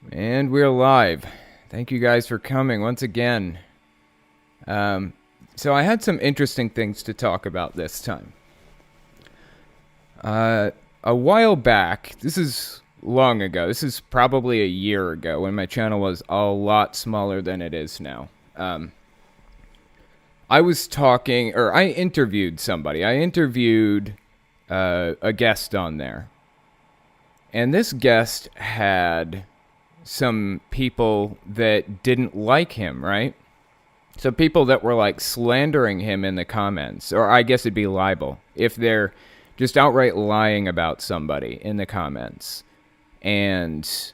And we're live. Thank you guys for coming once again. So I had some interesting things to talk about this time. A while back, this is long ago, this is probably a year ago when my channel was a lot smaller than it is now. I interviewed somebody. I interviewed a guest on there. And this guest had some people that didn't like him, right? So people that were like slandering him in the comments, or I guess it'd be libel, if they're just outright lying about somebody in the comments and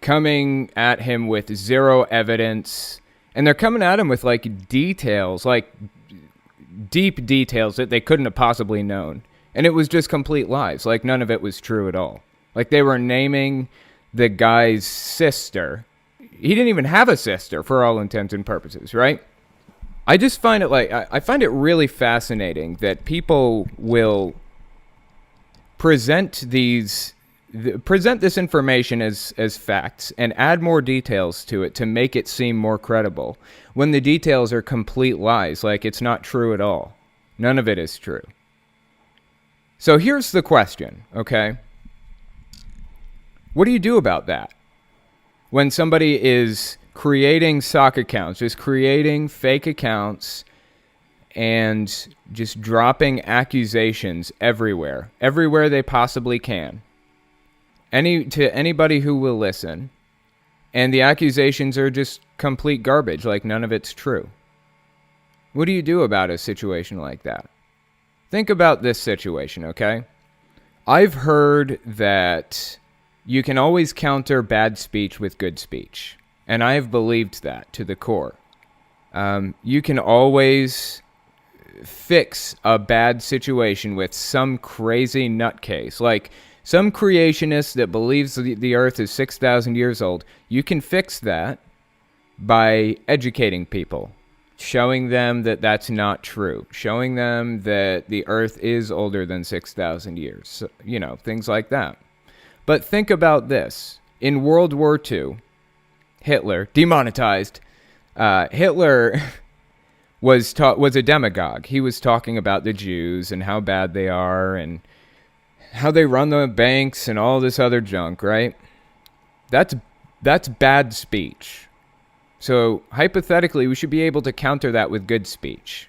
coming at him with zero evidence. And they're coming at him with like details, like deep details that they couldn't have possibly known. And it was just complete lies. Like none of it was true at all. Like they were naming the guy's sister. He didn't even have a sister for all intents and purposes, right? I just find it I find it really fascinating that people will present this information as facts and add more details to it to make it seem more credible when the details are complete lies, like it's not true at all. None of it is true. So here's the question, okay? What do you do about that? When somebody is creating sock accounts, just creating fake accounts and just dropping accusations everywhere they possibly can. To anybody who will listen, and the accusations are just complete garbage, like none of it's true. What do you do about a situation like that? Think about this situation, okay? I've heard that you can always counter bad speech with good speech. And I have believed that to the core. You can always fix a bad situation with some crazy nutcase. Like some creationist that believes the earth is 6,000 years old. You can fix that by educating people. Showing them that that's not true. Showing them that the earth is older than 6,000 years. So, things like that. But think about this. In World War II, Hitler, demonetized, Hitler was a demagogue. He was talking about the Jews and how bad they are and how they run the banks and all this other junk, right? That's bad speech. So hypothetically, we should be able to counter that with good speech.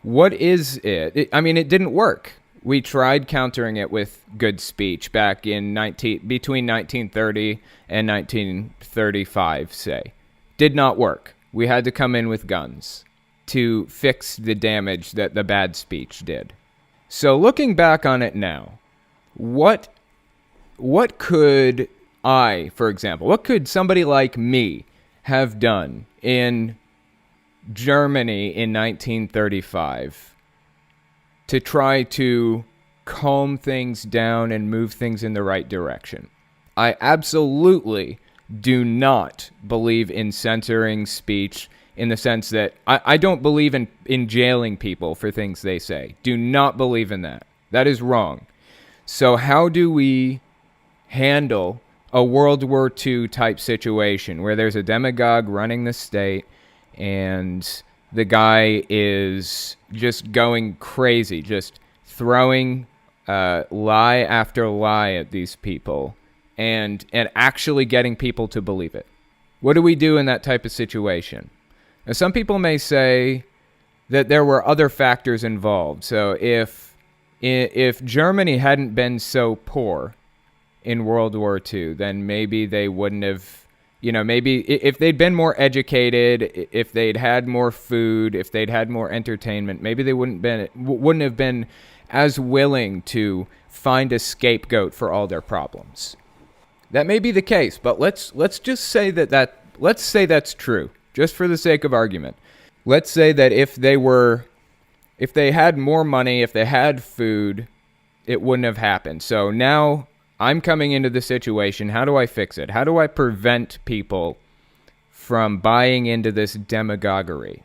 What is it? It didn't work. We tried countering it with good speech back in between 1930 and 1935, say. Did not work. We had to come in with guns to fix the damage that the bad speech did. So looking back on it now, what could what could somebody like me have done in Germany in 1935 to try to calm things down and move things in the right direction? I absolutely do not believe in censoring speech in the sense that I don't believe in jailing people for things they say. Do not believe in that. That is wrong. So how do we handle a World War II type situation where there's a demagogue running the state and the guy is just going crazy, just throwing lie after lie at these people and actually getting people to believe it? What do we do in that type of situation? Now, some people may say that there were other factors involved. So if Germany hadn't been so poor in World War II, then maybe they wouldn't have, maybe if they'd been more educated, if they'd had more food, if they'd had more entertainment, maybe they wouldn't have been as willing to find a scapegoat for all their problems. That may be the case, but let's just say let's say that's true, just for the sake of argument. Let's say that if they had more money, if they had food, it wouldn't have happened. So now I'm coming into the situation. How do I fix it? How do I prevent people from buying into this demagoguery?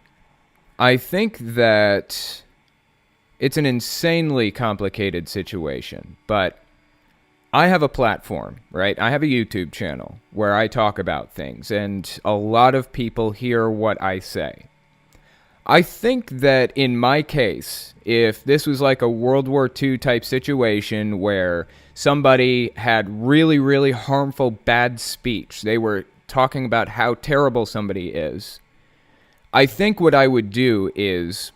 I think that it's an insanely complicated situation, but I have a platform, right? I have a YouTube channel where I talk about things, and a lot of people hear what I say. I think that in my case, if this was like a World War II type situation where somebody had really, really harmful, bad speech, they were talking about how terrible somebody is, I think what I would do is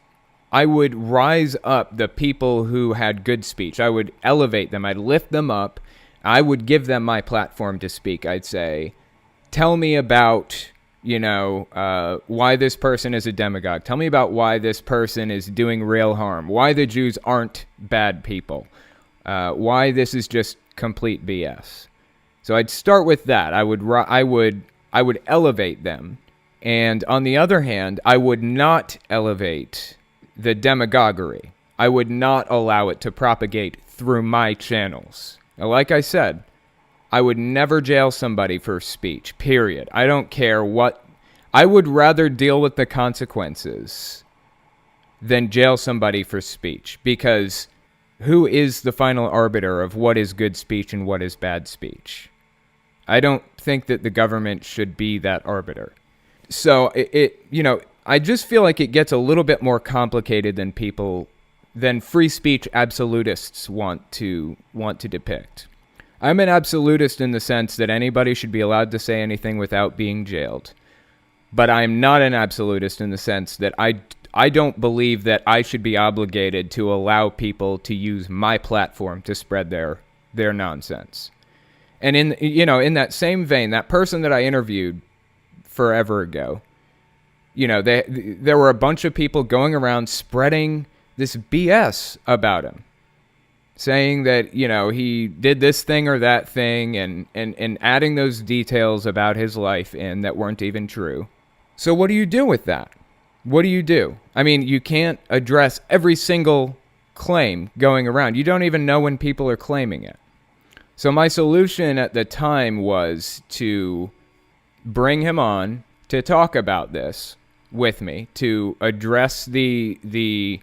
I would rise up the people who had good speech. I would elevate them. I'd lift them up. I would give them my platform to speak. I'd say, tell me about, why this person is a demagogue. Tell me about why this person is doing real harm. Why the Jews aren't bad people. Why this is just complete BS. So I'd start with that. I would elevate them. And on the other hand, I would not elevate the demagoguery. I would not allow it to propagate through my channels. Now, like I said, I would never jail somebody for speech, period. I don't care what. I would rather deal with the consequences than jail somebody for speech, because who is the final arbiter of what is good speech and what is bad speech? I don't think that the government should be that arbiter. So I just feel like it gets a little bit more complicated than free speech absolutists want to depict. I'm an absolutist in the sense that anybody should be allowed to say anything without being jailed. But I'm not an absolutist in the sense that I don't believe that I should be obligated to allow people to use my platform to spread their nonsense. And in that same vein, that person that I interviewed forever ago, there were a bunch of people going around spreading this BS about him, saying that, he did this thing or that thing, and adding those details about his life in that weren't even true. So what do you do with that? What do you do? I mean, you can't address every single claim going around. You don't even know when people are claiming it. So my solution at the time was to bring him on to talk about this with me, to address the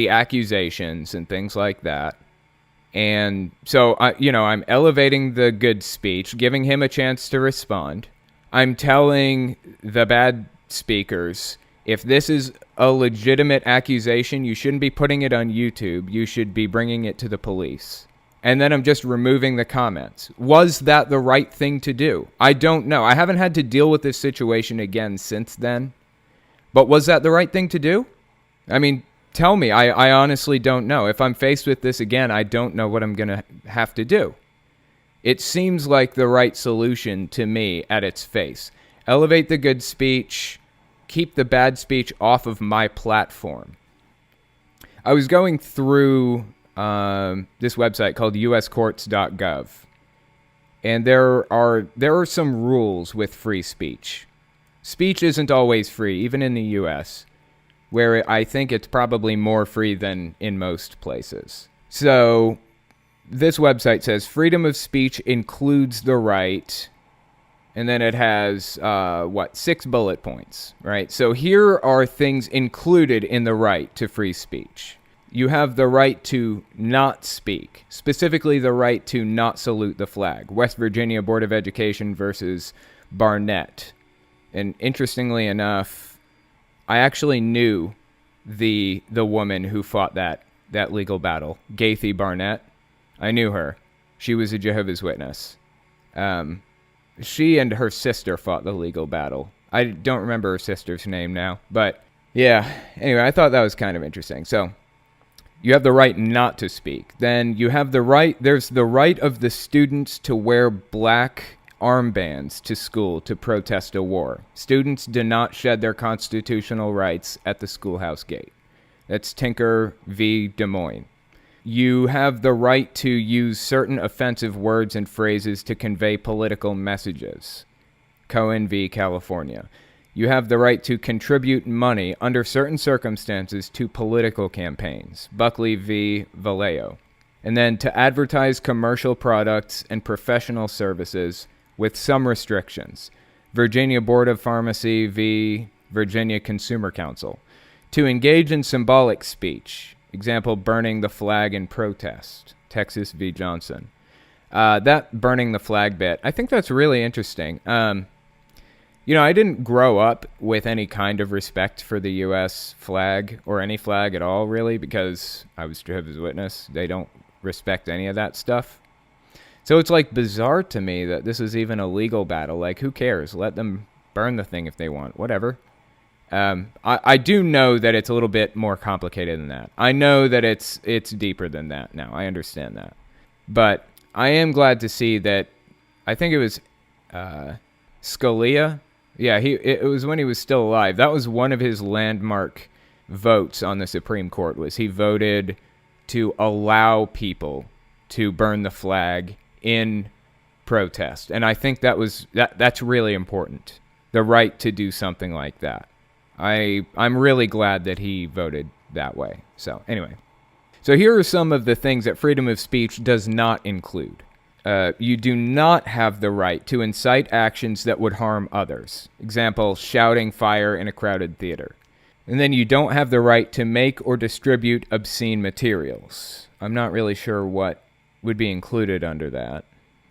accusations and things like that. And so I'm elevating the good speech, giving him a chance to respond. I'm telling the bad speakers, if this is a legitimate accusation, you shouldn't be putting it on YouTube. You should be bringing it to the police. And then I'm just removing the comments. Was that the right thing to do? I don't know. I haven't had to deal with this situation again since then. But was that the right thing to do? I mean, tell me. I honestly don't know. If I'm faced with this again, I don't know what I'm going to have to do. It seems like the right solution to me at its face. Elevate the good speech. Keep the bad speech off of my platform. I was going through this website called uscourts.gov. And there are some rules with free speech. Speech isn't always free, even in the US, where I think it's probably more free than in most places. So this website says freedom of speech includes the right, and then it has, 6 bullet points, right? So here are things included in the right to free speech. You have the right to not speak, specifically the right to not salute the flag. West Virginia Board of Education versus Barnett. And interestingly enough, I actually knew the woman who fought that legal battle, Gaithy Barnett. I knew her. She was a Jehovah's Witness. She and her sister fought the legal battle. I don't remember her sister's name now, but yeah. Anyway, I thought that was kind of interesting. So you have the right not to speak. Then you have there's the right of the students to wear black armbands to school to protest a war. Students do not shed their constitutional rights at the schoolhouse gate. That's Tinker v. Des Moines. You have the right to use certain offensive words and phrases to convey political messages. Cohen v. California. You have the right to contribute money under certain circumstances to political campaigns. Buckley v. Vallejo. And then to advertise commercial products and professional services with some restrictions. Virginia Board of Pharmacy v. Virginia Consumer Council. To engage in symbolic speech. Example, burning the flag in protest. Texas v. Johnson. That burning the flag bit, I think that's really interesting. I didn't grow up with any kind of respect for the U.S. flag or any flag at all, really, because I was Jehovah's Witness. They don't respect any of that stuff. So it's like bizarre to me that this is even a legal battle. Like, who cares? Let them burn the thing if they want. Whatever. I do know that it's a little bit more complicated than that. I know that it's deeper than that now. I understand that. But I am glad to see that, I think it was Scalia. Yeah, it was when he was still alive. That was one of his landmark votes on the Supreme Court, was he voted to allow people to burn the flag in protest. And I think that's really important. The right to do something like that. I'm really glad that he voted that way. So anyway. So here are some of the things that freedom of speech does not include. You do not have the right to incite actions that would harm others. Example, shouting fire in a crowded theater. And then you don't have the right to make or distribute obscene materials. I'm not really sure what would be included under that,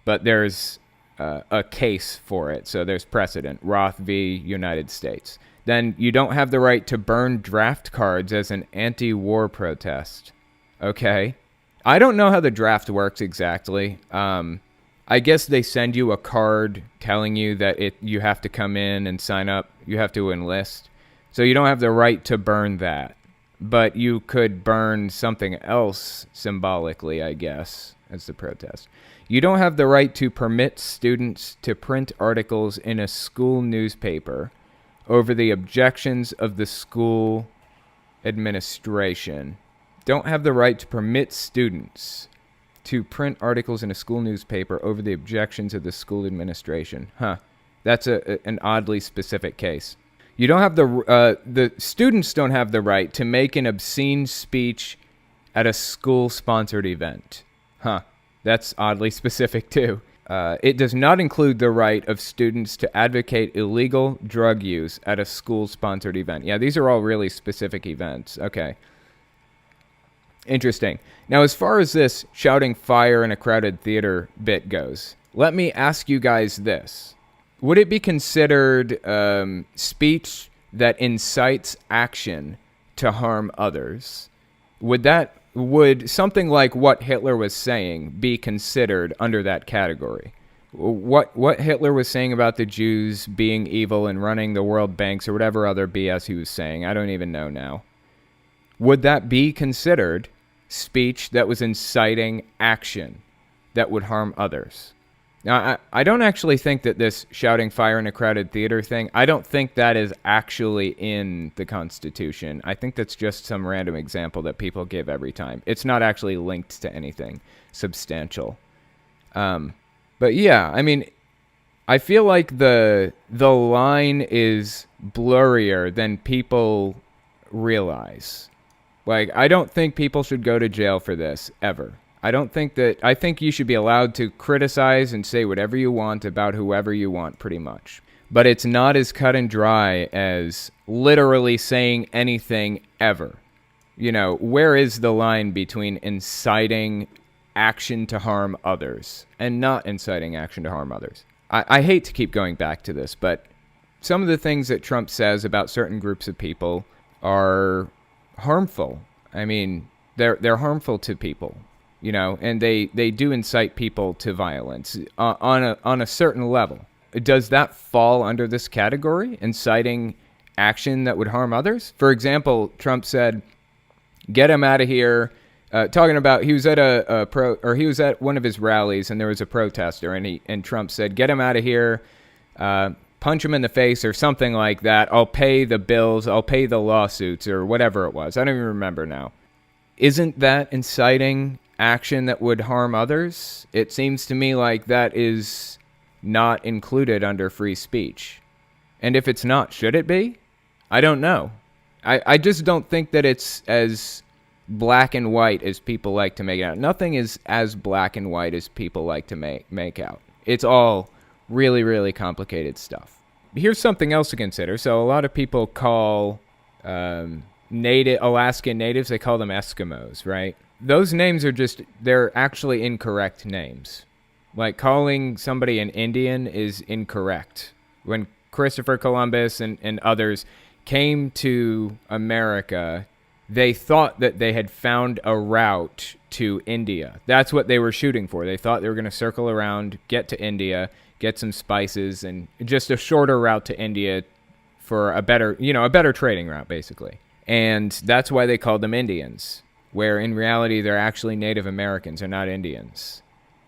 but there's a case for it. So there's precedent, Roth v. United States. Then you don't have the right to burn draft cards as an anti-war protest. Okay. I don't know how the draft works exactly. I guess they send you a card telling you that you have to come in and sign up. You have to enlist. So you don't have the right to burn that. But you could burn something else symbolically, I guess, as the protest. You don't have the right to permit students to print articles in a school newspaper over the objections of the school administration. Don't have the right to permit students to print articles in a school newspaper over the objections of the school administration. That's an oddly specific case. You don't have the students don't have the right to make an obscene speech at a school-sponsored event. That's oddly specific too. It does not include the right of students to advocate illegal drug use at a school-sponsored event. Yeah, these are all really specific events. Okay. Interesting. Now, as far as this shouting fire in a crowded theater bit goes, let me ask you guys this. Would it be considered speech that incites action to harm others? Would something like what Hitler was saying be considered under that category? What Hitler was saying about the Jews being evil and running the world banks or whatever other BS he was saying, I don't even know now. Would that be considered speech that was inciting action that would harm others? Now, I don't actually think that this shouting fire in a crowded theater thing, I don't think that is actually in the Constitution. I think that's just some random example that people give every time. It's not actually linked to anything substantial. But yeah, I mean, I feel like the line is blurrier than people realize. Like, I don't think people should go to jail for this, ever. I think you should be allowed to criticize and say whatever you want about whoever you want, pretty much. But it's not as cut and dry as literally saying anything ever. You know, where is the line between inciting action to harm others and not inciting action to harm others? I hate to keep going back to this, but some of the things that Trump says about certain groups of people are harmful. I mean, they're harmful to people. You know, and they do incite people to violence on a certain level. Does that fall under this category, inciting action that would harm others? For example, Trump said, "Get him out of here." Talking about he was at one of his rallies and there was a protester and Trump said, "Get him out of here, punch him in the face," or something like that. "I'll pay the bills. I'll pay the lawsuits," or whatever it was. I don't even remember now. Isn't that inciting action that would harm others? It seems to me like that is not included under free speech. And if it's not, should it be? I don't know. I just don't think that it's as black and white as people like to make it out. Nothing is as black and white as people like to make out. It's all really, really complicated stuff. Here's something else to consider. So a lot of people call Alaskan natives, they call them Eskimos, right? those names are they're actually incorrect names. Like calling somebody an Indian is incorrect. When Christopher Columbus and others came to America, they thought that they had found a route to India. That's what they were shooting for. They thought they were going to circle around, get to India, get some spices, and just a shorter route to India for a better trading route, basically. And that's why they called them Indians, where in reality they're actually Native Americans, they're not Indians.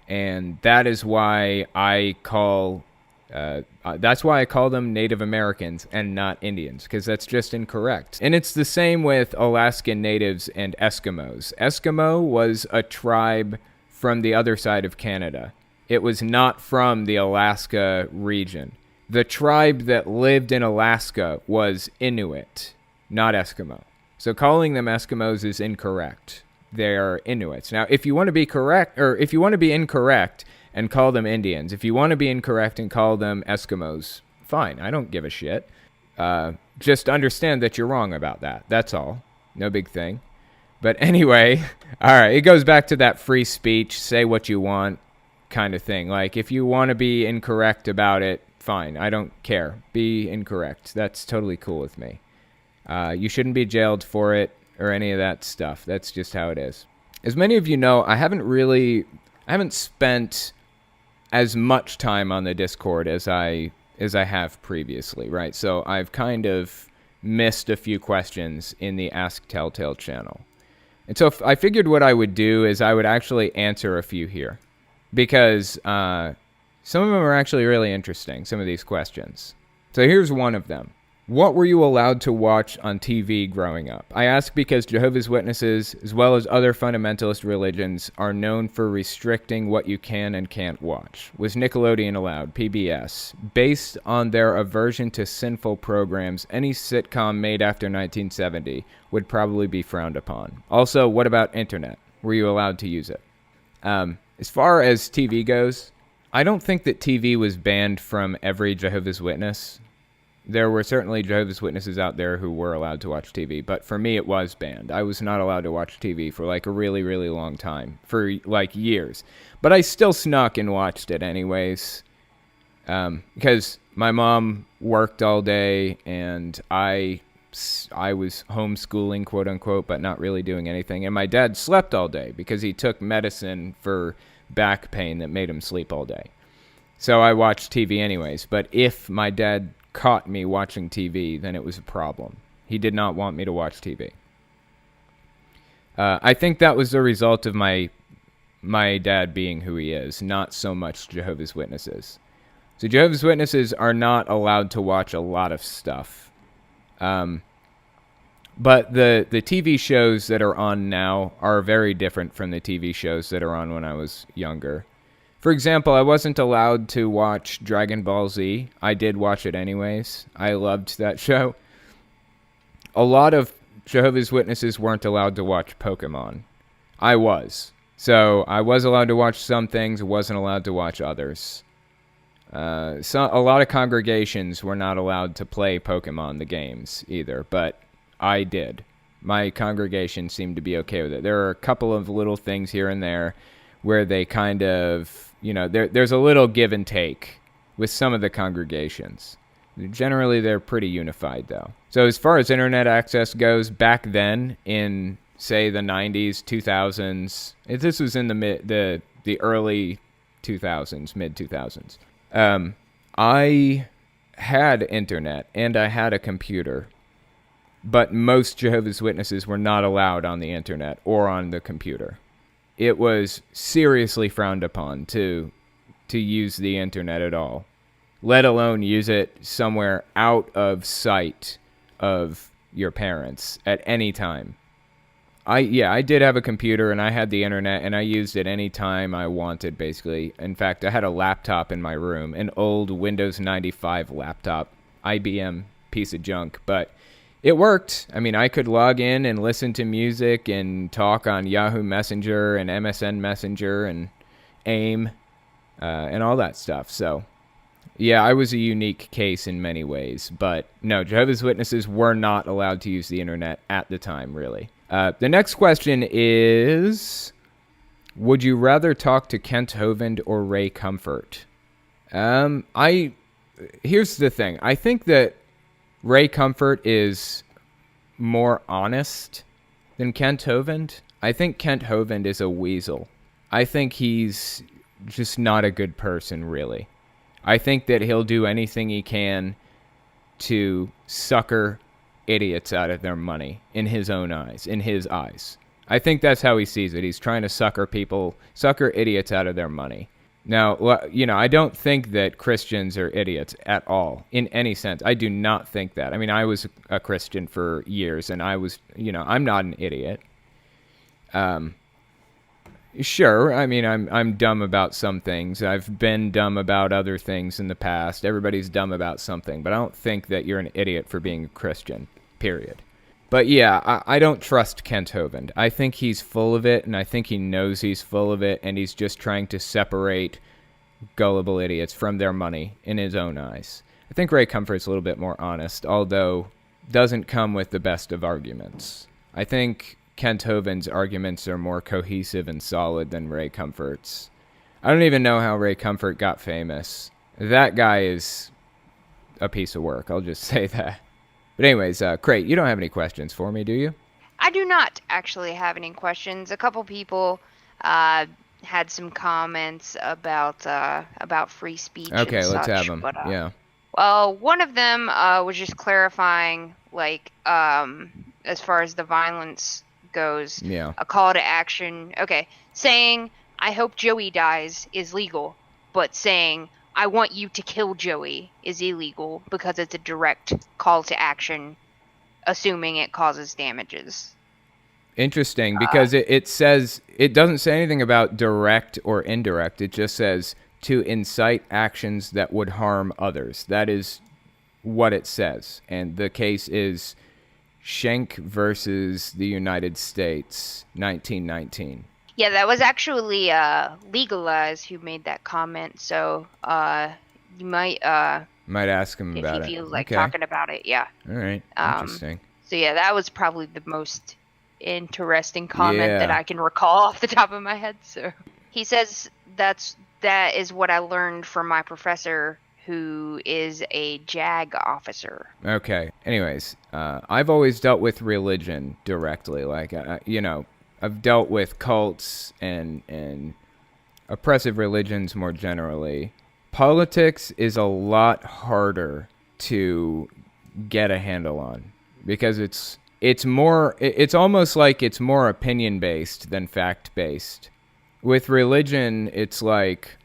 And that is why I call them Native Americans and not Indians, because that's just incorrect. And it's the same with Alaskan Natives and Eskimos. Eskimo was a tribe from the other side of Canada. It was not from the Alaska region. The tribe that lived in Alaska was Inuit, not Eskimo. So calling them Eskimos is incorrect. They're Inuits. Now, if you want to be correct, or if you want to be incorrect and call them Indians, if you want to be incorrect and call them Eskimos, fine. I don't give a shit. Just understand that you're wrong about that. That's all. No big thing. But anyway, all right, it goes back to that free speech, say what you want kind of thing. Like, if you want to be incorrect about it, fine. I don't care. Be incorrect. That's totally cool with me. You shouldn't be jailed for it or any of that stuff. That's just how it is. As many of you know, I haven't spent as much time on the Discord as I have previously, right? So I've kind of missed a few questions in the Ask Telltale channel. And so I figured what I would do is I would actually answer a few here, because some of them are actually really interesting, some of these questions. So here's one of them. What were you allowed to watch on TV growing up? I ask because Jehovah's Witnesses, as well as other fundamentalist religions, are known for restricting what you can and can't watch. Was Nickelodeon allowed? PBS. Based on their aversion to sinful programs, any sitcom made after 1970 would probably be frowned upon. Also, what about internet? Were you allowed to use it? As far as TV goes, I don't think that TV was banned from every Jehovah's Witness. There were certainly Jehovah's Witnesses out there who were allowed to watch TV, but for me it was banned. I was not allowed to watch TV for like a really, really long time, for like years. But I still snuck and watched it anyways, because my mom worked all day and I was homeschooling, quote unquote, but not really doing anything. And my dad slept all day because he took medicine for back pain that made him sleep all day. So I watched TV anyways. But if my dad caught me watching TV, then it was a problem. He did not want me to watch TV. I think that was the result of my dad being who he is, not so much Jehovah's Witnesses. So Jehovah's Witnesses are not allowed to watch a lot of stuff. But the TV shows that are on now are very different from the TV shows that are on when I was younger. For example, I wasn't allowed to watch Dragon Ball Z. I did watch it anyways. I loved that show. A lot of Jehovah's Witnesses weren't allowed to watch Pokemon. I was. So I was allowed to watch some things, wasn't allowed to watch others. A lot of congregations were not allowed to play Pokemon, the games, either, but I did. My congregation seemed to be okay with it. There are a couple of little things here and there where they kind of, there's a little give and take with some of the congregations. Generally, they're pretty unified, though. So as far as internet access goes, back then in, say, the 90s, 2000s, this was in the early 2000s, mid-2000s, I had internet and I had a computer, but most Jehovah's Witnesses were not allowed on the internet or on the computer. It was seriously frowned upon to use the internet at all, let alone use it somewhere out of sight of your parents at any time. I did have a computer and I had the internet and I used it any time I wanted, basically. In fact, I had a laptop in my room, an old Windows 95 laptop, IBM piece of junk, but it worked. I mean, I could log in and listen to music and talk on Yahoo Messenger and MSN Messenger and AIM and all that stuff. So, yeah, I was a unique case in many ways. But no, Jehovah's Witnesses were not allowed to use the internet at the time, really. The next question is, would you rather talk to Kent Hovind or Ray Comfort? Here's the thing. I think that Ray Comfort is more honest than Kent Hovind. I think Kent Hovind is a weasel. I think he's just not a good person, really. I think that he'll do anything he can to sucker idiots out of their money in his own eyes, in his eyes. I think that's how he sees it. He's trying to sucker idiots out of their money. Now, I don't think that Christians are idiots at all, in any sense. I do not think that. I mean, I was a Christian for years, and I'm not an idiot. Sure, I mean, I'm dumb about some things. I've been dumb about other things in the past. Everybody's dumb about something, but I don't think that you're an idiot for being a Christian, period. But yeah, I don't trust Kent Hovind. I think he's full of it, and I think he knows he's full of it, and he's just trying to separate gullible idiots from their money in his own eyes. I think Ray Comfort's a little bit more honest, although doesn't come with the best of arguments. I think Kent Hovind's arguments are more cohesive and solid than Ray Comfort's. I don't even know how Ray Comfort got famous. That guy is a piece of work, I'll just say that. But anyways, Crate, you don't have any questions for me, do you? I do not actually have any questions. A couple people had some comments about free speech. Okay, and let's such, have them. But, yeah. Well, one of them was just clarifying, as far as the violence goes, Yeah. a call to action. Okay, saying I hope Joey dies is legal, but saying I want you to kill Joey is illegal because it's a direct call to action, assuming it causes damages. Interesting, because it says, it doesn't say anything about direct or indirect. It just says to incite actions that would harm others. That is what it says. And the case is Schenck versus the United States, 1919. Yeah, that was actually legalized who made that comment, so you might ask him about it. If he feels like talking about it, yeah. All right, interesting. So yeah, that was probably the most interesting comment that I can recall off the top of my head. So he says that is what I learned from my professor, who is a JAG officer. Okay. Anyways, I've always dealt with religion directly. I've dealt with cults and oppressive religions more generally. Politics is a lot harder to get a handle on because it's almost like it's more opinion based than fact based. With religion, it's like,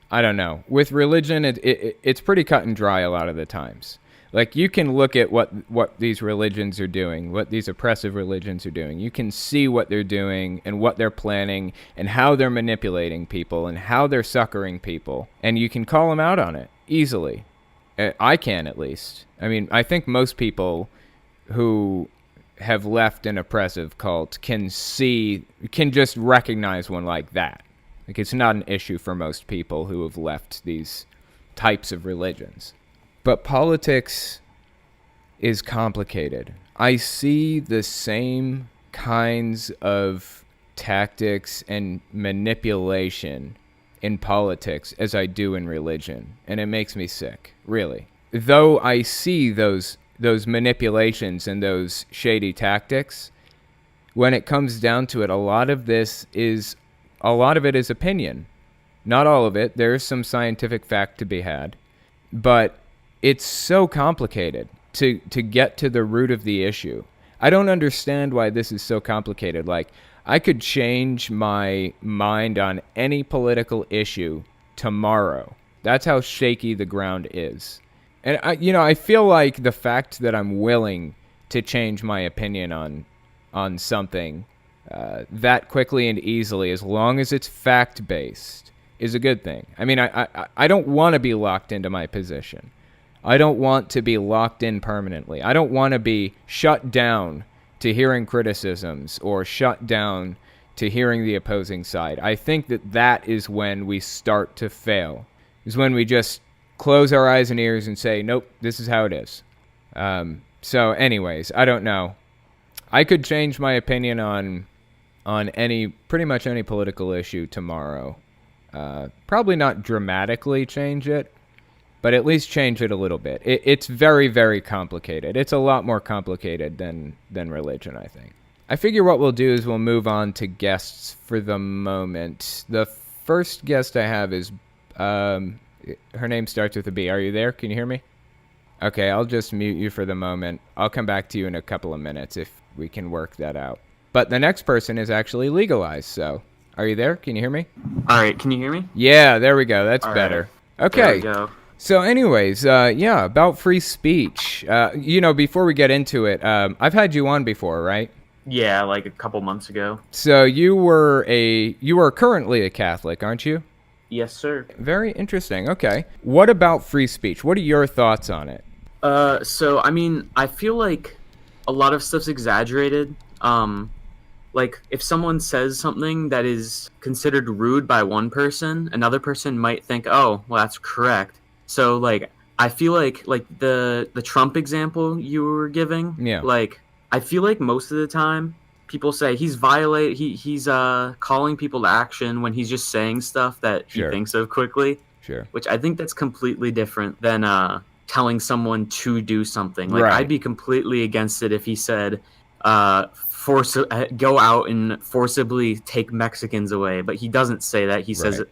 I don't know. With religion, it's pretty cut and dry a lot of the times. Like, you can look at what these religions are doing, what these oppressive religions are doing. You can see what they're doing and what they're planning and how they're manipulating people and how they're suckering people. And you can call them out on it easily. I can, at least. I mean, I think most people who have left an oppressive cult can just recognize one like that. Like, it's not an issue for most people who have left these types of religions. But politics is complicated. I see the same kinds of tactics and manipulation in politics as I do in religion, and it makes me sick, really. Though I see those manipulations and those shady tactics, when it comes down to it, a lot of it is opinion. Not all of it. There is some scientific fact to be had. But it's so complicated to get to the root of the issue. I don't understand why this is so complicated. Like, I could change my mind on any political issue tomorrow. That's how shaky the ground is. And I feel like the fact that I'm willing to change my opinion on something that quickly and easily, as long as it's fact-based, is a good thing. I mean, I don't want to be locked into my position. I don't want to be locked in permanently. I don't want to be shut down to hearing criticisms or shut down to hearing the opposing side. I think that is when we start to fail, is when we just close our eyes and ears and say, nope, this is how it is. So anyways, I don't know. I could change my opinion on pretty much any political issue tomorrow. Probably not dramatically change it, but at least change it a little bit. It's very, very complicated. It's a lot more complicated than religion, I think. I figure what we'll do is we'll move on to guests for the moment. The first guest I have is, her name starts with a B. Are you there? Can you hear me? Okay, I'll just mute you for the moment. I'll come back to you in a couple of minutes if we can work that out. But the next person is actually legalized, so are you there? Can you hear me? All right, can you hear me? Yeah, there we go. That's All better. right. Okay. There we go. So anyways, yeah, about free speech. Before we get into it, I've had you on before, right? Yeah, like a couple months ago. So you are currently a Catholic, aren't you? Yes, sir. Very interesting. Okay. What about free speech? What are your thoughts on it? So I mean, I feel like a lot of stuff's exaggerated. Like if someone says something that is considered rude by one person, another person might think, "Oh, well, that's correct." So like, I feel like the Trump example you were giving, Yeah. like I feel like most of the time people say he's calling people to action when he's just saying stuff that he Sure. thinks of quickly. Sure. Which I think that's completely different than telling someone to do something. Like Right. I'd be completely against it if he said, go out and forcibly take Mexicans away. But he doesn't say that. He says,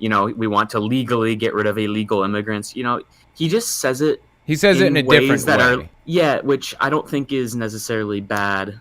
Right. we want to legally get rid of illegal immigrants. He just says it. He says it in a ways different way. Which I don't think is necessarily bad.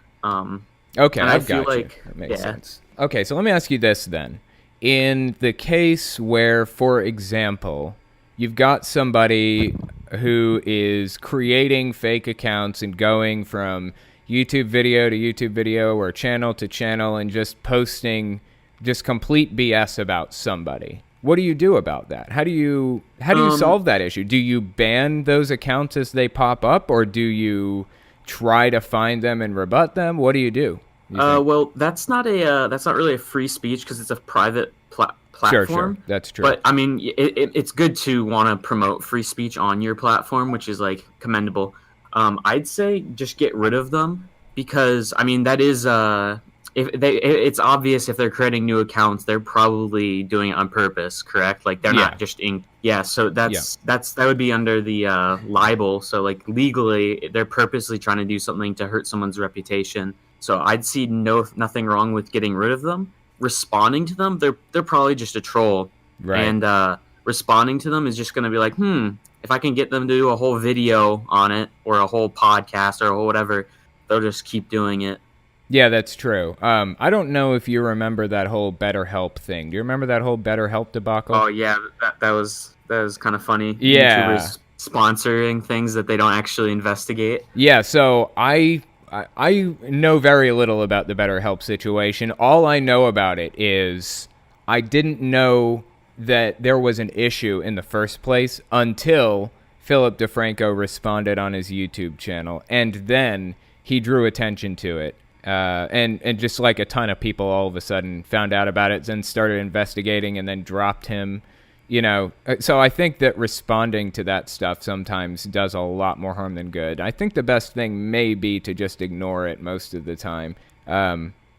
Okay, and I've feel got you. like- That makes yeah. sense. Okay, so let me ask you this then. In the case where, for example, you've got somebody who is creating fake accounts and going from YouTube video to YouTube video or channel to channel and just posting just complete BS about somebody. What do you do about that? How do you solve that issue? Do you ban those accounts as they pop up, or do you try to find them and rebut them? What do you do? Well, that's not really a free speech because it's a private platform. Sure, that's true. But I mean, it's good to want to promote free speech on your platform, which is like commendable. I'd say just get rid of them because I mean that is it's obvious if they're creating new accounts, they're probably doing it on purpose, correct? Like they're not just so that would be under the libel. So like legally, they're purposely trying to do something to hurt someone's reputation. So I'd see nothing wrong with getting rid of them. Responding to them, they're probably just a troll, Right. and responding to them is just going to be like, if I can get them to do a whole video on it or a whole podcast or whatever, they'll just keep doing it. Yeah, that's true. I don't know if you remember that whole BetterHelp thing. Do you remember that whole BetterHelp debacle? Oh yeah, that was kind of funny. Yeah. YouTubers sponsoring things that they don't actually investigate. Yeah, so I know very little about the BetterHelp situation. All I know about it is I didn't know that there was an issue in the first place until Philip DeFranco responded on his YouTube channel, and then he drew attention to it. And just like a ton of people all of a sudden found out about it, then started investigating and then dropped him. So I think that responding to that stuff sometimes does a lot more harm than good. I think the best thing may be to just ignore it most of the time.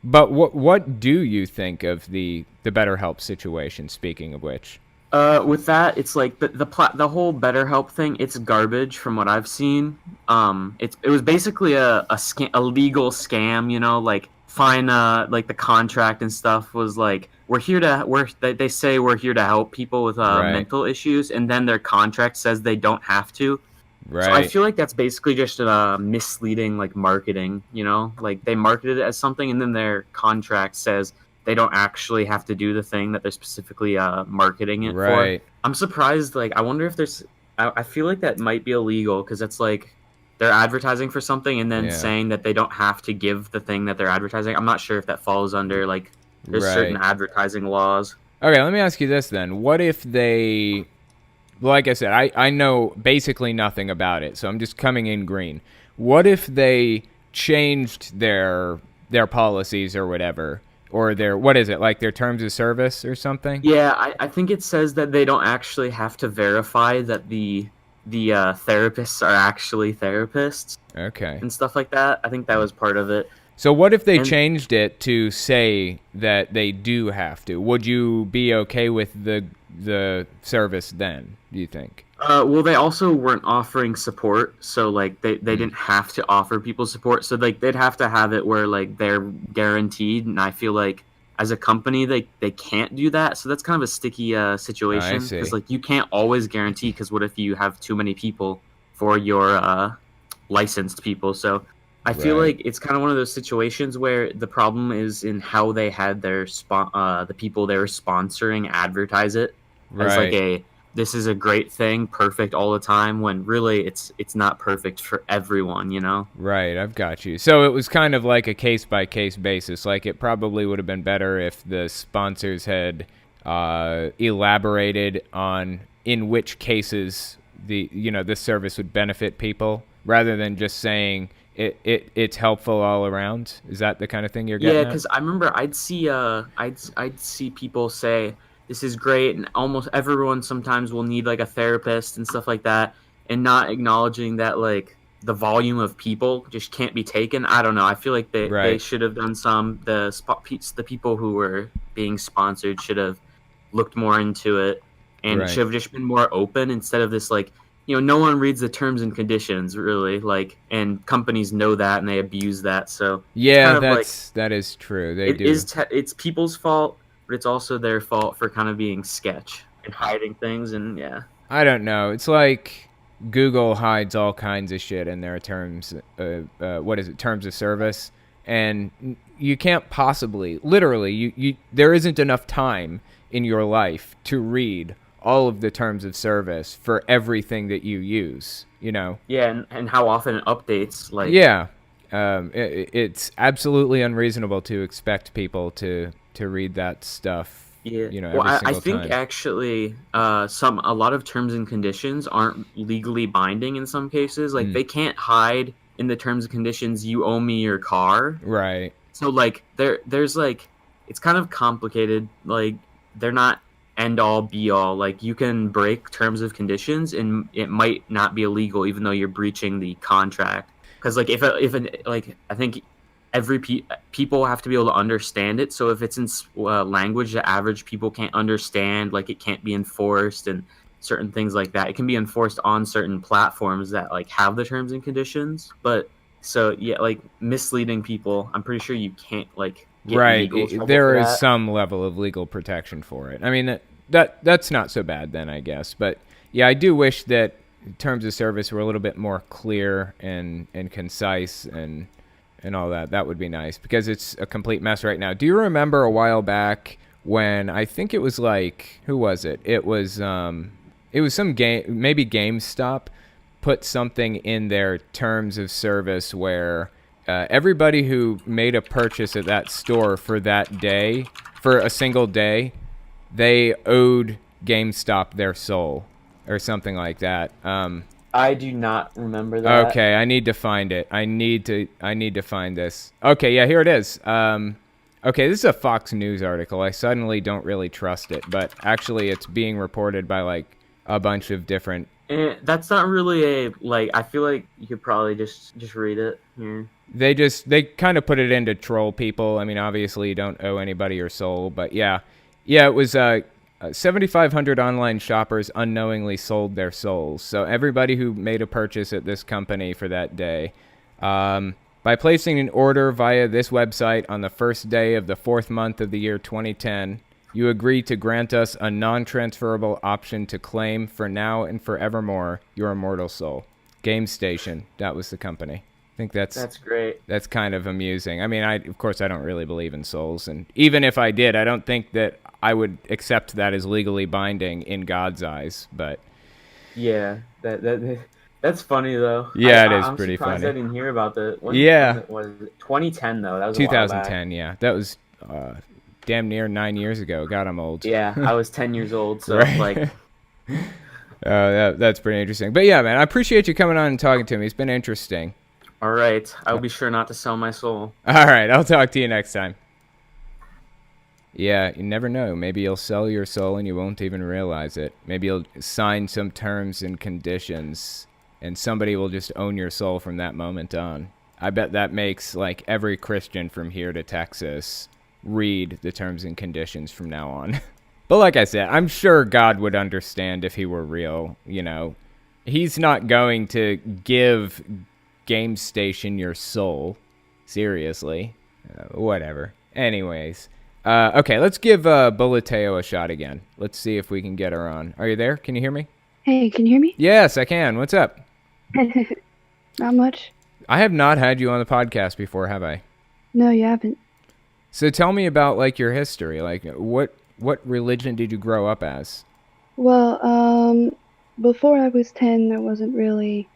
But what do you think of the BetterHelp situation, speaking of which? With that, it's like the whole BetterHelp thing. It's garbage from what I've seen. It was basically a legal scam. Like like the contract and stuff was like they say we're here to help people with mental issues, and then their contract says they don't have to. Right. So I feel like that's basically just misleading like marketing. Like they marketed it as something, and then their contract says they don't actually have to do the thing that they're specifically marketing it for. I'm surprised. Like, I wonder if there's. I feel like that might be illegal because it's like they're advertising for something and then saying that they don't have to give the thing that they're advertising. I'm not sure if that falls under like there's certain advertising laws. Okay, let me ask you this then. What if they, like I said, I know basically nothing about it, so I'm just coming in green. What if they changed their policies or whatever? Or what is it, like their terms of service or something? Yeah, I think it says that they don't actually have to verify that the the therapists are actually therapists Okay. and stuff like that. I think that was part of it. So what if they And changed it to say that they do have to? Would you be okay with the service then, do you think? well, they also weren't offering support, so like they didn't have to offer people support. So like they'd have to have it where like they're guaranteed, and I feel like as a company they can't do that. So that's kind of a sticky I situation because see. like you can't always guarantee, because what if you have too many people for your licensed people? So I feel Right. like it's kind of one of those situations where the problem is in how they had their the people they were sponsoring advertise it as like Right. a this is a great thing, perfect all the time, when really it's not perfect for everyone, you know? Right, I've got you. So it was kind of like a case by case basis. Like it probably would have been better if the sponsors had elaborated on in which cases this service would benefit people, rather than just saying it's helpful all around. Is that the kind of thing you're Yeah, getting at? because I remember I'd see people say this is great, and almost everyone sometimes will need like a therapist and stuff like that, and not acknowledging that like the volume of people just can't be taken. I don't know. I feel like they Right. should have done some. The people who were being sponsored should have looked more into it, and Right. should have just been more open instead of this like, no one reads the terms and conditions really, like, and companies know that and they abuse that. So it's Yeah, kind of like that is true. They do. it's people's fault, but it's also their fault for kind of being sketch and hiding things. And yeah, I don't know. It's like Google hides all kinds of shit in their terms. What is it? Terms of service, and you can't possibly, literally, there isn't enough time in your life to read all of the terms of service for everything that you use. yeah, and how often it updates, like. Yeah. It's absolutely unreasonable to expect people to read that stuff. Yeah. Well, Every I single think time. actually, a lot of terms and conditions aren't legally binding in some cases. Like Mm, they can't hide in the terms and conditions, you owe me your car. right. So like there's like it's kind of complicated. Like they're not end all be all. Like you can break terms of conditions and it might not be illegal even though you're breaching the contract. Because like like I think people have to be able to understand it. So if it's in language that average people can't understand, like it can't be enforced and certain things like that. It can be enforced on certain platforms that like have the terms and conditions, but so yeah, like misleading people, I'm pretty sure you can't like get Right. legal trouble for There is that. some level of legal protection for it. I mean, that's not so bad then, I guess. But yeah, I do wish that terms of service were a little bit more clear and concise and all that. That would be nice because it's a complete mess right now. Do you remember a while back when I think it was like who was it? It was some game, maybe GameStop put something in their terms of service where everybody who made a purchase at that store for that day, for a single day, they owed GameStop their soul or something like that. I do not remember that. Okay, I need to find it. I need to find this. Okay, yeah, here it is. Okay, this is a Fox News article. I suddenly don't really trust it, but actually it's being reported by like a bunch of different. And that's not really a like. I feel like you could probably just read it here. They kind of put it in to troll people. I mean, obviously you don't owe anybody your soul, but yeah. Yeah, it was 7,500 online shoppers unknowingly sold their souls. So everybody who made a purchase at this company for that day, by placing an order via this website on the first day of the fourth month of the year 2010, you agree to grant us a non-transferable option to claim for now and forevermore your immortal soul. Game Station, that was the company. I think That's great. that's kind of amusing. I mean, of course I don't really believe in souls, and even if I did, I don't think that I would accept that as legally binding in God's eyes. But Yeah, that's funny though. yeah, it is I'm pretty surprised I funny. didn't hear about the when Yeah, it was 2010 though. That was a while back. 2010. Yeah, that was damn near 9 years ago. God, I'm old. Yeah, I was 10 years old, so like, Right. That's pretty interesting. But yeah, man, I appreciate you coming on and talking to me. It's been interesting. all right, I'll be sure not to sell my soul. All right, I'll talk to you next time. Yeah, you never know. Maybe you'll sell your soul and you won't even realize it. Maybe you'll sign some terms and conditions and somebody will just own your soul from that moment on. I bet that makes like every Christian from here to Texas read the terms and conditions from now on. But like I said, I'm sure God would understand if he were real, you know. He's not going to give Game Station your soul. Seriously. Whatever. Anyways. Okay, let's give Bolateo a shot again. Let's see if we can get her on. Are you there? Can you hear me? Hey, can you hear me? Yes, I can. What's up? Not much. I have not had you on the podcast before, have I? No, you haven't. So tell me about like your history. Like what religion did you grow up as? Well, before I was 10, there wasn't really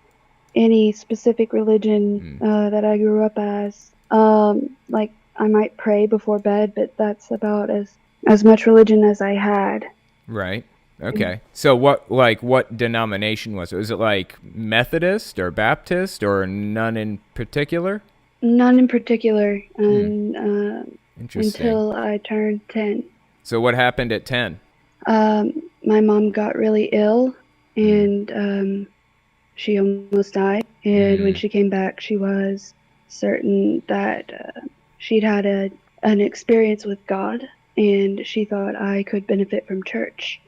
any specific religion that I grew up as. Like I might pray before bed, but that's about as much religion as I had. Right. Okay. So what denomination was it? Was it like Methodist or Baptist or none in particular? None in particular, Interesting. until I turned 10. So what happened at 10? My mom got really ill, and she almost died. And when she came back, she was certain that she'd had an experience with God, and she thought I could benefit from church.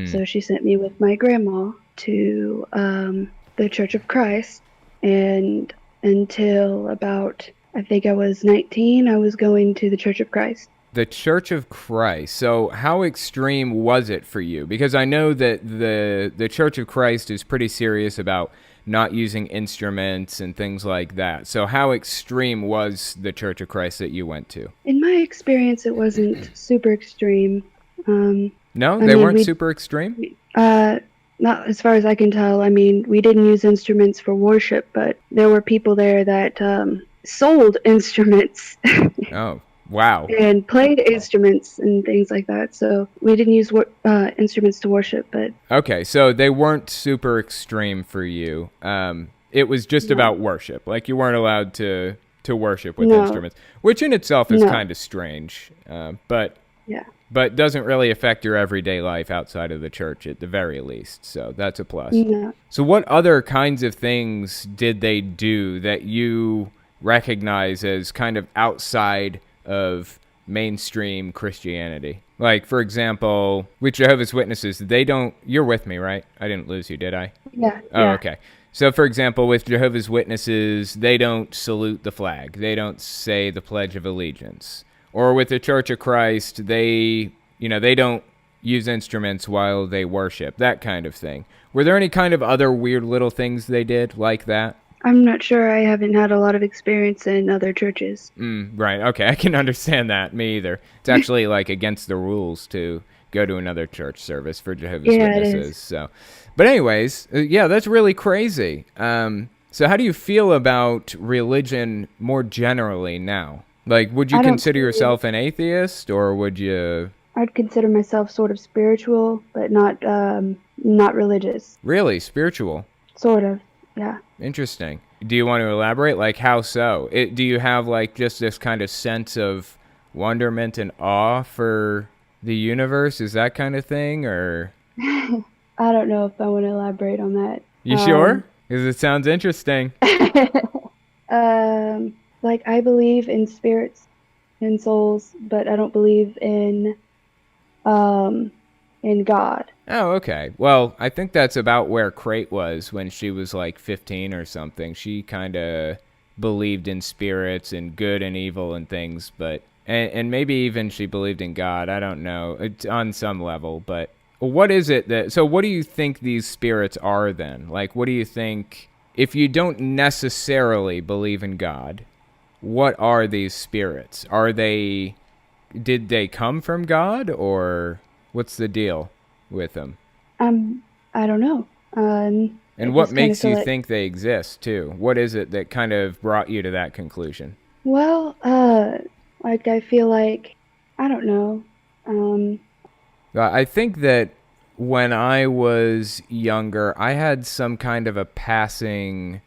So she sent me with my grandma to the Church of Christ, and until about, I think I was 19, I was going to the Church of Christ. The Church of Christ. So how extreme was it for you? Because I know that the Church of Christ is pretty serious about not using instruments and things like that. So how extreme was the Church of Christ that you went to? In my experience, it wasn't super extreme. No, they weren't super extreme? Not as far as I can tell. I mean, we didn't use instruments for worship, but there were people there that sold instruments. Oh, wow. And played instruments and things like that. So we didn't use instruments to worship, but... Okay, so they weren't super extreme for you. It was just about worship. Like you weren't allowed to worship with instruments, which in itself is kind of strange. But doesn't really affect your everyday life outside of the church at the very least. So that's a plus. No. So what other kinds of things did they do that you recognize as kind of outside of mainstream Christianity? Like, for example, with Jehovah's Witnesses, they don't... You're with me, right? I didn't lose you, did I? Yeah. Oh, okay. So, for example, with Jehovah's Witnesses, they don't salute the flag. They don't say the Pledge of Allegiance. Or with the Church of Christ, they don't use instruments while they worship, that kind of thing. Were there any kind of other weird little things they did like that? I'm not sure. I haven't had a lot of experience in other churches. Right. Okay. I can understand that. Me either. It's actually like against the rules to go to another church service for Jehovah's Witnesses. It is. So, but anyways, yeah, that's really crazy. So how do you feel about religion more generally now? Like, would you consider yourself an atheist, or would you... I'd consider myself sort of spiritual, but not religious. Really? Spiritual? Sort of, yeah. Interesting. Do you want to elaborate? Like, how so? Do you have, like, just this kind of sense of wonderment and awe for the universe? Is that kind of thing, or... I don't know if I want to elaborate on that. You sure? Because it sounds interesting. Like, I believe in spirits and souls, but I don't believe in God. Oh, okay. Well, I think that's about where Crate was when she was like 15 or something. She kind of believed in spirits and good and evil and things, but and maybe even she believed in God. I don't know. It's on some level, but what is it that... So what do you think these spirits are then? Like, what do you think, if you don't necessarily believe in God, what are these spirits? Did they come from God, or what's the deal with them? I don't know. And what makes you think they exist, too? What is it that kind of brought you to that conclusion? Well, like, I feel like, I don't know. I think that when I was younger, I had some kind of a passing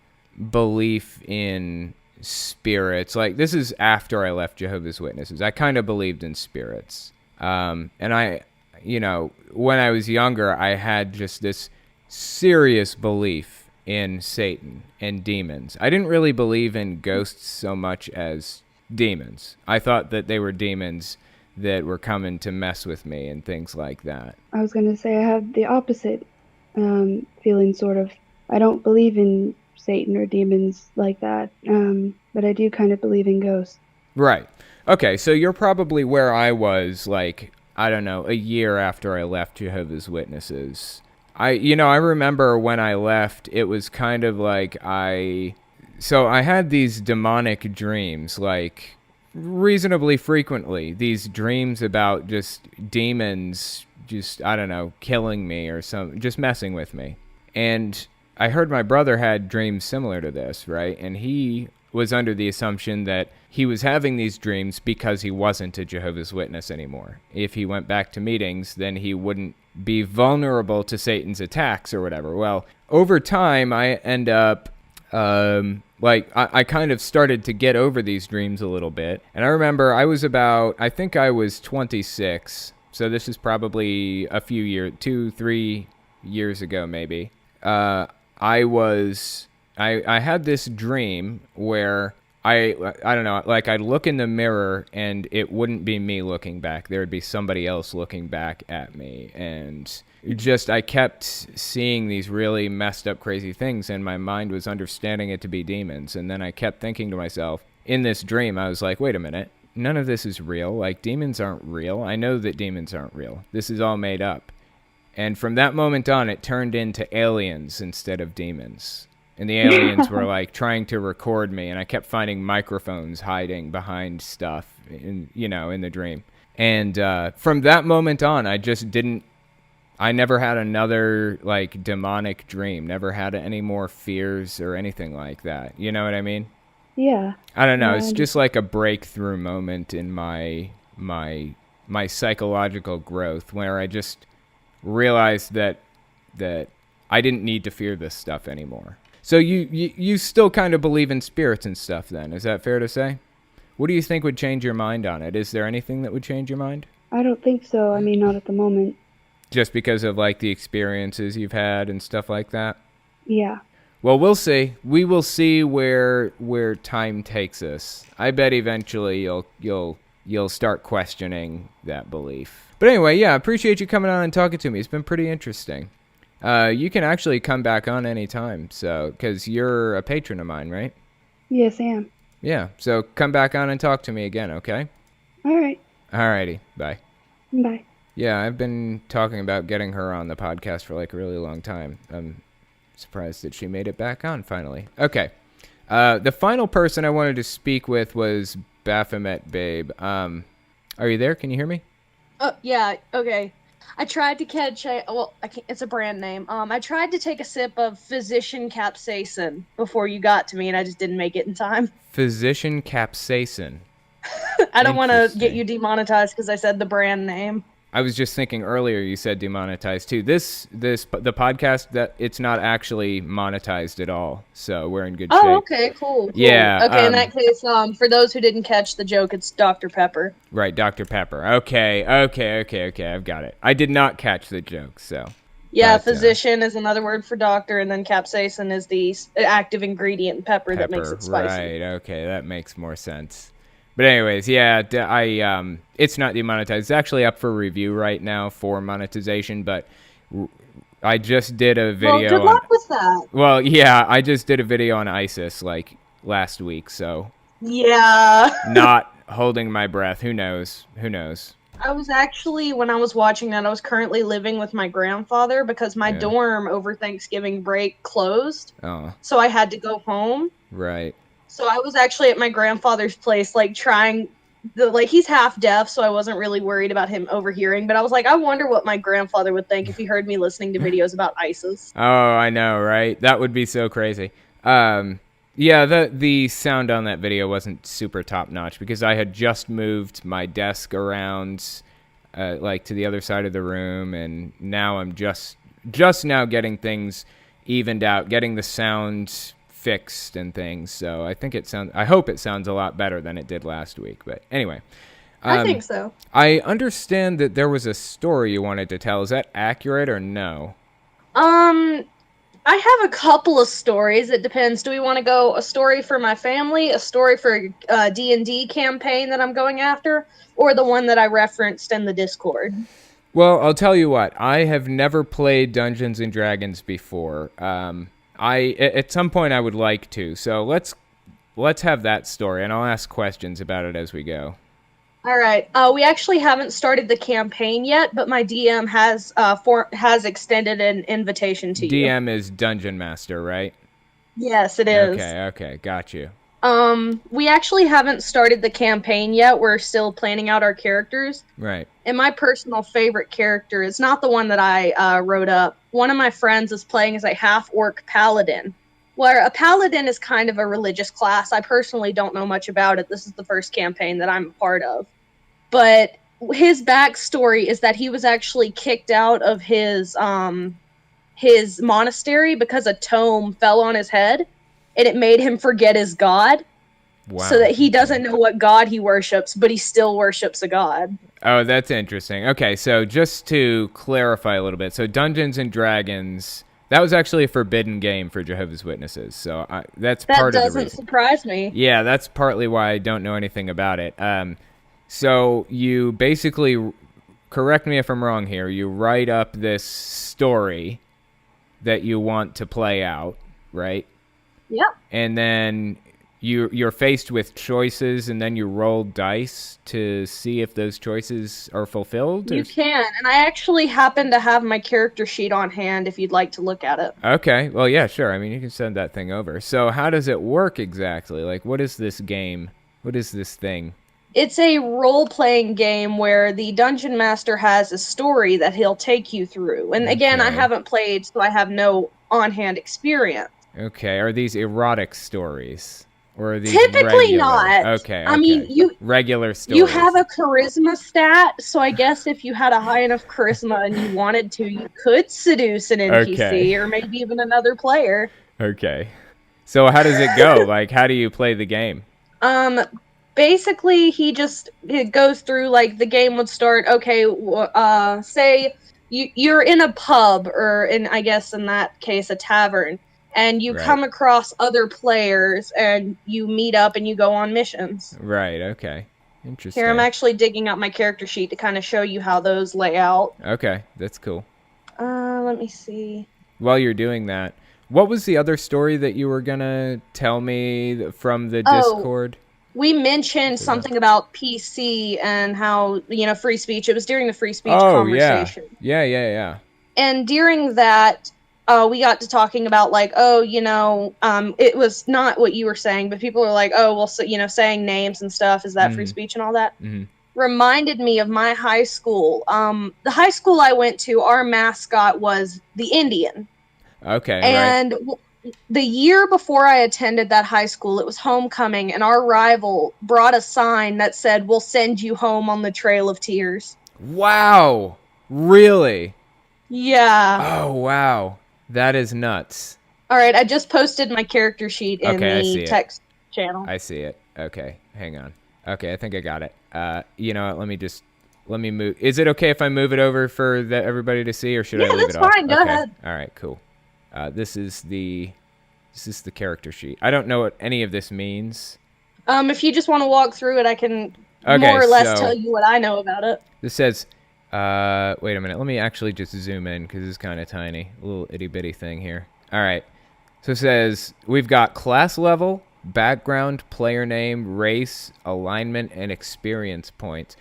belief in spirits. Like, this is after I left Jehovah's Witnesses. I kind of believed in spirits. And I, when I was younger, I had just this serious belief in Satan and demons. I didn't really believe in ghosts so much as demons. I thought that they were demons that were coming to mess with me and things like that. I was going to say I have the opposite feeling, sort of. I don't believe in Satan or demons like that, but I do kind of believe in ghosts. Right. Okay, so you're probably where I was, like, I don't know, a year after I left Jehovah's Witnesses. I remember when I left, it was kind of like so I had these demonic dreams, like, reasonably frequently. These dreams about just demons, just, I don't know, killing me or just messing with me. And I heard my brother had dreams similar to this, right? And he was under the assumption that he was having these dreams because he wasn't a Jehovah's Witness anymore. If he went back to meetings, then he wouldn't be vulnerable to Satan's attacks or whatever. Well, over time, I end up, I kind of started to get over these dreams a little bit. And I remember I think I was 26. So this is probably a few years, 2-3 years ago, maybe. I had this dream where I don't know, like I'd look in the mirror and it wouldn't be me looking back. There would be somebody else looking back at me. And I kept seeing these really messed up, crazy things, and my mind was understanding it to be demons. And then I kept thinking to myself, in this dream, I was like, wait a minute, none of this is real. Like, demons aren't real. I know that demons aren't real. This is all made up. And from that moment on, it turned into aliens instead of demons. And the aliens were like trying to record me, and I kept finding microphones hiding behind stuff in the dream. And from that moment on, I never had another like demonic dream, never had any more fears or anything like that. You know what I mean? Yeah. I don't know. Yeah, It's just like a breakthrough moment in my psychological growth where I just realized that I didn't need to fear this stuff anymore. So you still kind of believe in spirits and stuff then, is that fair to say? What do you think would change your mind on it? Is there anything that would change your mind? I don't think so. I mean, not at the moment. Just because of like the experiences you've had and stuff like that? Yeah. Well, we'll see. We will see where time takes us. I bet eventually you'll start questioning that belief. But anyway, yeah, I appreciate you coming on and talking to me. It's been pretty interesting. You can actually come back on anytime, so, because you're a patron of mine, right? Yes, I am. Yeah, so come back on and talk to me again, okay? All right. Alrighty, bye. Bye. Yeah, I've been talking about getting her on the podcast for like a really long time. I'm surprised that she made it back on finally. Okay. The final person I wanted to speak with was Baphomet Babe. Are you there? Can you hear me? Oh, yeah, okay. I tried to catch it's a brand name. I tried to take a sip of Physician Capsaicin before you got to me, and I just didn't make it in time. Physician Capsaicin. I don't want to get you demonetized because I said the brand name. I was just thinking earlier you said demonetized too. The podcast, that it's not actually monetized at all, so we're in good shape. Oh, okay, cool. Yeah. Okay, in that case, for those who didn't catch the joke, it's Dr. Pepper. Right, Dr. Pepper. Okay, I've got it. I did not catch the joke, so. Yeah, physician is another word for doctor, and then capsaicin is the active ingredient in pepper that makes it spicy. Right, okay, that makes more sense. But anyways, yeah, it's not demonetized. It's actually up for review right now for monetization, but I just did a video. Well, good luck with that. Well, yeah, I just did a video on ISIS like last week, so. Yeah. Not holding my breath. Who knows? I was actually, when I was watching that, I was currently living with my grandfather because my dorm over Thanksgiving break closed. Oh. So I had to go home. Right. So I was actually at my grandfather's place, like he's half deaf, so I wasn't really worried about him overhearing, but I was like, I wonder what my grandfather would think if he heard me listening to videos about ISIS. Oh, I know, right? That would be so crazy. Yeah, the sound on that video wasn't super top notch because I had just moved my desk around, like to the other side of the room, and now I'm just now getting things evened out, getting the sound fixed and things. So I hope it sounds a lot better than it did last week. But anyway, I think so. I understand that there was a story you wanted to tell. Is that accurate or no? I have a couple of stories. It depends. Do we want to go a story for my family, a story for a D&D campaign that I'm going after, or the one that I referenced in the Discord? Well, I'll tell you what. I have never played Dungeons and Dragons before. At some point I would like to. So let's have that story, and I'll ask questions about it as we go. All right. We actually haven't started the campaign yet, but my DM has extended an invitation to you. DM is Dungeon Master, right? Yes, it is. Okay, got you. We actually haven't started the campaign yet. We're still planning out our characters. Right. And my personal favorite character is not the one that I wrote up. One of my friends is playing as a half-orc paladin, where a paladin is kind of a religious class. I personally don't know much about it. This is the first campaign that I'm a part of. But his backstory is that he was actually kicked out of his monastery because a tome fell on his head, and it made him forget his god. Wow. So that he doesn't know what god he worships, but he still worships a god. Oh, that's interesting. Okay, so just to clarify a little bit, so Dungeons and Dragons, that was actually a forbidden game for Jehovah's Witnesses. So that's part of the reason. That doesn't surprise me. Yeah, that's partly why I don't know anything about it. So you basically, correct me if I'm wrong here, you write up this story that you want to play out, right? Yep. And then you're faced with choices, and then you roll dice to see if those choices are fulfilled? You can, and I actually happen to have my character sheet on hand if you'd like to look at it. Okay, well, yeah, sure. I mean, you can send that thing over. So how does it work exactly? Like, what is this game? What is this thing? It's a role-playing game where the Dungeon Master has a story that he'll take you through. And again, I haven't played, so I have no on-hand experience. Okay, are these erotic stories? Or are these typically regular? not. Okay. I mean, regular stories. You have a charisma stat, so I guess if you had a high enough charisma and you wanted to, you could seduce an NPC or maybe even another player. Okay. So how does it go? Like, how do you play the game? Basically, it goes through, like, the game would start, okay, say you're in a pub, or I guess in that case, a tavern, and you come across other players, and you meet up, and you go on missions. Right, okay. Interesting. Here, I'm actually digging up my character sheet to kind of show you how those lay out. Okay, that's cool. Let me see. While you're doing that, what was the other story that you were gonna tell me from the Discord? We mentioned something about PC and how, free speech. It was during the free speech conversation. Yeah. And during that, we got to talking about, like, it was not what you were saying, but people were like, saying names and stuff, is that free speech and all that? Mm-hmm. Reminded me of my high school. The high school I went to, our mascot was the Indian. Okay, and the year before I attended that high school, it was homecoming, and our rival brought a sign that said, "We'll send you home on the Trail of Tears." Wow. Really? Yeah. Oh, wow. That is nuts. All right, I just posted my character sheet in the text channel. I see it. Okay, hang on. Okay, I think I got it. You know what? Let me move. Is it okay if I move it over for everybody to see, or should I leave it off? Yeah, that's fine. Go ahead. All right, cool. This is the character sheet. I don't know what any of this means. If you just want to walk through it, I can more or less tell you what I know about it. This says, wait a minute. Let me actually just zoom in because it's kind of tiny. A little itty-bitty thing here. All right. So it says, we've got class level, background, player name, race, alignment, and experience points.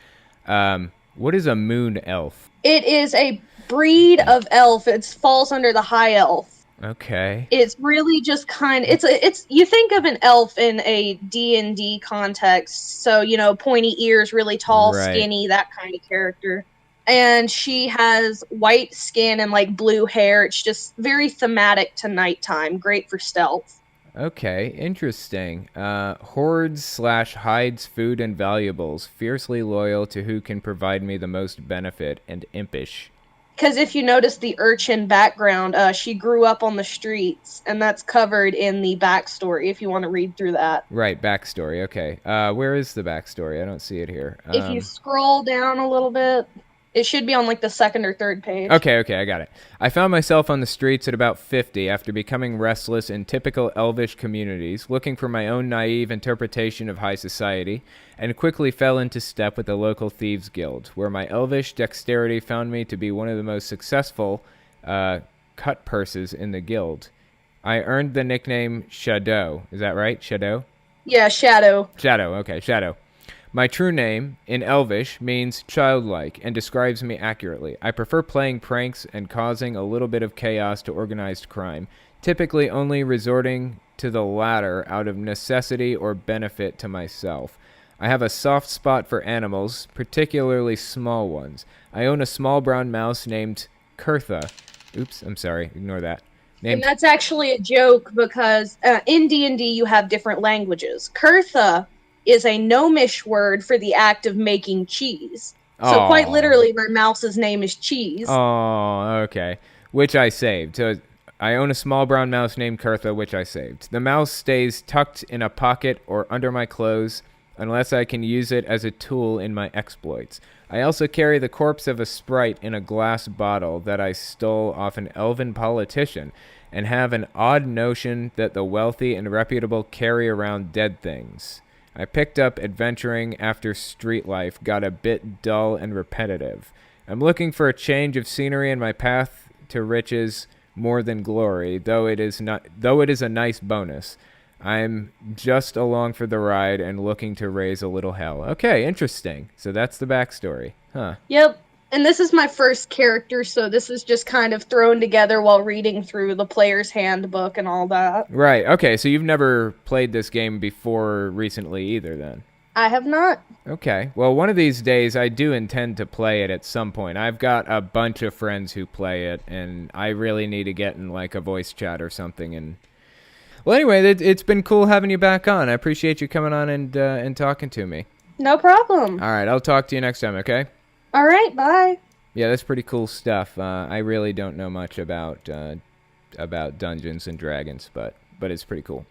What is a moon elf? It is a breed of elf. It falls under the high elf. Okay. It's really just it's you think of an elf in a D&D context, so, pointy ears, really tall, skinny, that kind of character. And she has white skin and, like, blue hair. It's just very thematic to nighttime. Great for stealth. Okay, interesting. Hoards/hides food and valuables, fiercely loyal to who can provide me the most benefit, and impish. Because if you notice the urchin background, she grew up on the streets, and that's covered in the backstory if you want to read through that. Right, backstory. Okay. Where is the backstory? I don't see it here. If you scroll down a little bit, it should be on like the second or third page. Okay, I got it. I found myself on the streets at about 50 after becoming restless in typical elvish communities, looking for my own naive interpretation of high society, and quickly fell into step with the local thieves guild, where my elvish dexterity found me to be one of the most successful cut purses in the guild. I earned the nickname Shadow. Is that right? Shadow? Yeah, Shadow. Shadow, okay, Shadow. My true name, in Elvish, means childlike and describes me accurately. I prefer playing pranks and causing a little bit of chaos to organized crime, typically only resorting to the latter out of necessity or benefit to myself. I have a soft spot for animals, particularly small ones. I own a small brown mouse named Kurtha. Oops, I'm sorry, ignore that. And that's actually a joke because in D&D you have different languages. Kurtha is a gnomish word for the act of making cheese. So quite literally, my mouse's name is Cheese. Oh, okay. Which I saved. So I own a small brown mouse named Kurtha, which I saved. The mouse stays tucked in a pocket or under my clothes unless I can use it as a tool in my exploits. I also carry the corpse of a sprite in a glass bottle that I stole off an elven politician, and have an odd notion that the wealthy and reputable carry around dead things. I picked up adventuring after street life got a bit dull and repetitive. I'm looking for a change of scenery in my path to riches more than glory, though it is a nice bonus. I'm just along for the ride and looking to raise a little hell. Okay, interesting. So that's the backstory. Huh. Yep. And this is my first character, so this is just kind of thrown together while reading through the player's handbook and all that. Right. Okay, so you've never played this game before recently either then? I have not. Okay. Well, one of these days I do intend to play it at some point. I've got a bunch of friends who play it, and I really need to get in like a voice chat or something. And well, anyway, it's been cool having you back on. I appreciate you coming on and talking to me. No problem. All right, I'll talk to you next time, okay? All right, bye. Yeah, that's pretty cool stuff. I really don't know much about Dungeons and Dragons, but it's pretty cool.